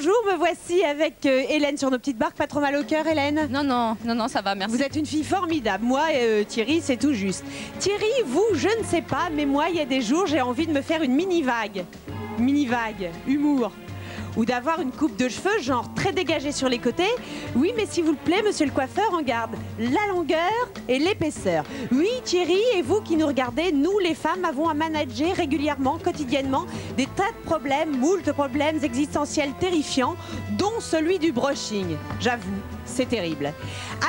bonjour, me voici avec Hélène sur nos petites barques. Pas trop mal au cœur, Hélène? Non, non, non, non, ça va, merci. Vous êtes une fille formidable. Moi, Thierry, c'est tout juste. Thierry, vous, je ne sais pas, mais moi, il y a des jours, j'ai envie de me faire une mini-vague. Mini-vague, humour. Ou d'avoir une coupe de cheveux, genre très dégagée sur les côtés. Oui, mais s'il vous plaît, monsieur le coiffeur, on garde la longueur et l'épaisseur. Oui, Thierry, et vous qui nous regardez, nous, les femmes, avons à manager régulièrement, quotidiennement, des tas de problèmes, moult problèmes existentiels terrifiants, dont celui du brushing. J'avoue, c'est terrible.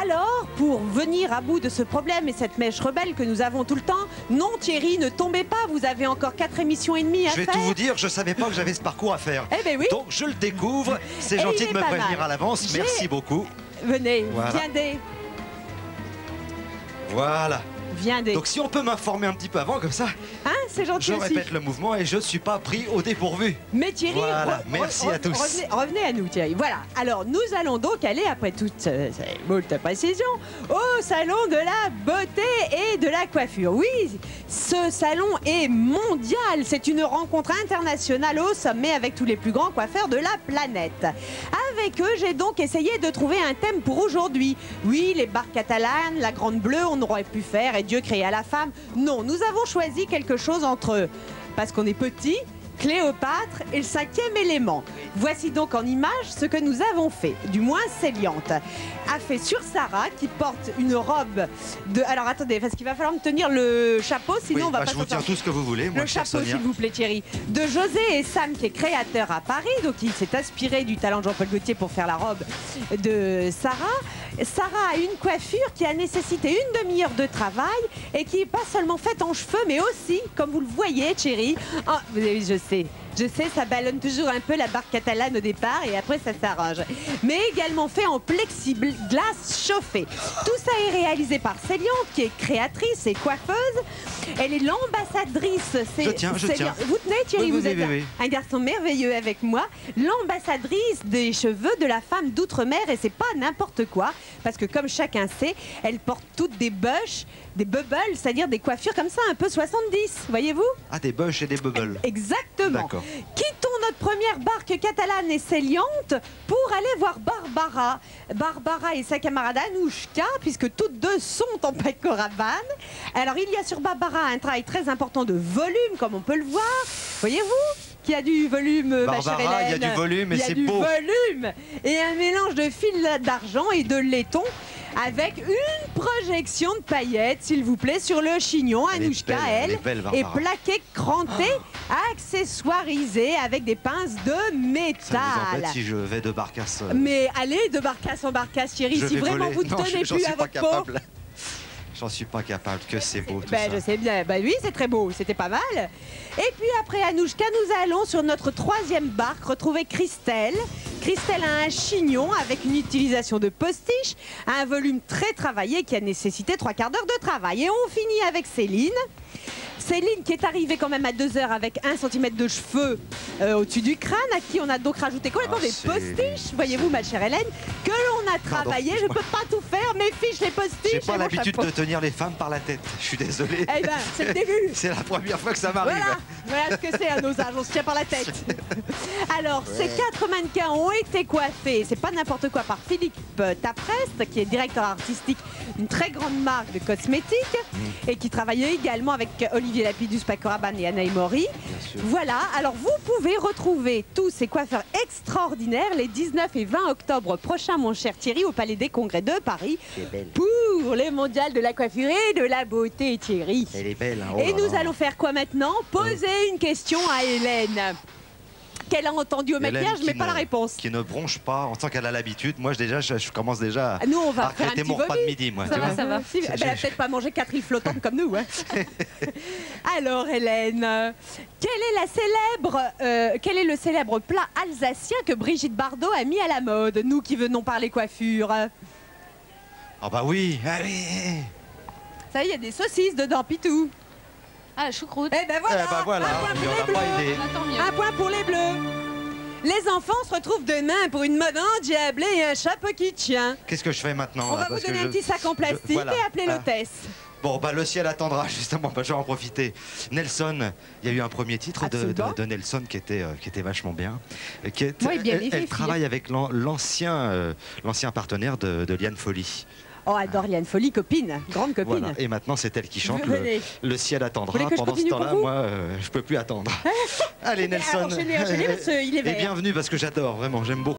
Alors, pour venir à bout de ce problème et cette mèche rebelle que nous avons tout le temps, non, Thierry, ne tombez pas, vous avez encore 4 émissions et demie à faire. Je vais tout vous dire, je savais pas que j'avais ce parcours à faire. Eh ben oui. Donc je le découvre, c'est Et gentil il de est me pas prévenir mal. à l'avance, merci beaucoup. Venez, Voilà. Voilà. Viendez. Donc si on peut m'informer un petit peu avant, comme ça, Hein, c'est gentil je aussi. répète le mouvement et je ne suis pas pris au dépourvu. Mais Thierry, Voilà, merci à tous. Revenez à nous, Thierry. Voilà. Alors, nous allons donc aller, après toute ces moult précisions, au salon de la beauté et de la coiffure. Oui, ce salon est mondial. C'est une rencontre internationale au sommet avec tous les plus grands coiffeurs de la planète. Avec eux, j'ai donc essayé de trouver un thème pour aujourd'hui. Oui, les barques catalanes, la grande bleue, on aurait pu faire et Dieu créa la femme. Non, nous avons choisi quelque chose entre eux. Parce qu'on est petit, Cléopâtre et le 5e élément. Voici donc en image ce que nous avons fait, du moins Céliante a fait sur Sarah qui porte une robe de... Alors attendez, parce qu'il va falloir me tenir le chapeau, sinon Oui, on va bah, pas je vous s'en tiens tout ce que vous voulez, moi, le chère chapeau, Sonia. s'il vous plaît, Thierry. De José et Sam, qui est créateur à Paris. Donc, il s'est inspiré du talent de Jean-Paul Gaultier pour faire la robe de Sarah. Sarah a une coiffure qui a nécessité une demi-heure de travail et qui n'est pas seulement faite en cheveux, mais aussi, comme vous le voyez, Thierry. Oh, je sais, ça ballonne toujours un peu la barque catalane au départ et après ça s'arrange. Mais également fait en plexiglas chauffé. Tout ça est réalisé par Céliante, qui est créatrice et coiffeuse. Elle est l'ambassadrice. Je tiens. Vous tenez, Thierry, Oui, vous êtes oui. un garçon merveilleux avec moi. L'ambassadrice des cheveux de la femme d'outre-mer, et c'est pas n'importe quoi, parce que comme chacun sait, elle porte toutes des bush, des bubbles, c'est-à-dire des coiffures comme ça, un peu 70, voyez-vous? Ah, des bush et des bubbles. Exactement. D'accord. Quittons notre première barque catalane et Céliante pour aller voir Barbara. Barbara et sa camarade Anouchka, puisque toutes deux sont en pacoravane. Alors, il y a sur Barbara un travail très important de volume, comme on peut le voir. Voyez-vous qu'il y a du volume, ma chère Barbara, Hélène. il y a du volume et c'est beau. Il y a du volume et un mélange de fil d'argent et de laiton avec une projection de paillettes, s'il vous plaît, sur le chignon. Elle est Anouchka, belle, elle elle, est belle, est Barbara. plaquée, crantée, accessoirisée avec des pinces de Ça vous métal. embête si je vais de Barcasse Mais allez, de barcasse en barcasse, Thierry, je si vais vraiment voler. vous ne Non, tenez j'en plus suis à pas votre peau. capable. J'en suis pas capable, que c'est beau tout Ben, ça. je sais bien. Ben oui, c'est très beau, c'était pas mal. Et puis après Anouchka, nous allons sur notre troisième barque retrouver Christelle. Christelle a un chignon avec une utilisation de postiche, un volume très travaillé qui a nécessité 3/4 d'heure de travail. Et on finit avec Céline. Céline qui est arrivée quand même à 2 heures avec 1 cm de cheveux au-dessus du crâne, à qui on a donc rajouté complètement des postiches, voyez-vous ma chère Hélène, que l'on a travaillé. Je ne peux pas tout faire, mes fiches, les postiches. J'ai pas et mon l'habitude chapeau. de tenir les femmes par la tête. Je suis désolé. Eh ben, c'est le début. C'est la première fois que ça m'arrive. Voilà ce que c'est à nos âges, on se tient par la tête. Alors, ces 4 mannequins ont été coiffés, c'est pas n'importe quoi, par Philippe Taprest, qui est directeur artistique d'une très grande marque de cosmétiques et qui travaillait également avec Olivier Lapidus, Paco Rabanne et Anaï Mori. sûr. Voilà, alors vous pouvez retrouver tous ces coiffeurs extraordinaires les 19 et 20 octobre prochains, mon cher Thierry, au Palais des Congrès de Paris, pour les mondiales de la coiffure et de la beauté, Thierry. Elle est belle. Hein. Oh Et là nous là. allons faire quoi maintenant? Poser une question à Hélène. Qu'elle a entendu au Hélène maquillage, mais qui pas ne- la réponse. Qui ne bronche pas, on sent qu'elle a l'habitude. Moi, je commence déjà Nous, on va à faire un regretter petit mon repas de vomi. midi. Moi, Ça tu va, vois. ça va. Si, elle n'a peut-être pas mangé 4 îles flottantes comme nous. Hein. Alors, Hélène, quel est le célèbre plat alsacien que Brigitte Bardot a mis à la mode, nous qui venons parler coiffure? Ah bah oui, allez. Ça y est, il y a des saucisses dedans, Pitou. Ah, la choucroute. Eh ben voilà, Eh ben voilà, un point il y en pour a les pas bleus. idée. Ah, tant mieux. Un point pour les bleus. Les enfants se retrouvent demain pour une mode endiablée et un chapeau qui tient. Qu'est-ce que je fais maintenant On là, va vous parce que donner un petit sac en plastique voilà. et appeler Ah. l'hôtesse. Bon, bah le ciel attendra, justement, bah, je vais en profiter. Nelson, il y a eu un premier titre de Nelson qui était vachement bien. Elle travaille avec l'ancien partenaire de Liane Folly. Oh, adore Liane Folly, copine, grande copine. Voilà. Et maintenant, c'est elle qui chante le ciel attendra. Pendant ce temps-là, moi, je peux plus attendre. Allez, Nelson. Enchaînez, parce qu'il est vert. Et bienvenue, parce que j'adore, vraiment, j'aime beaucoup.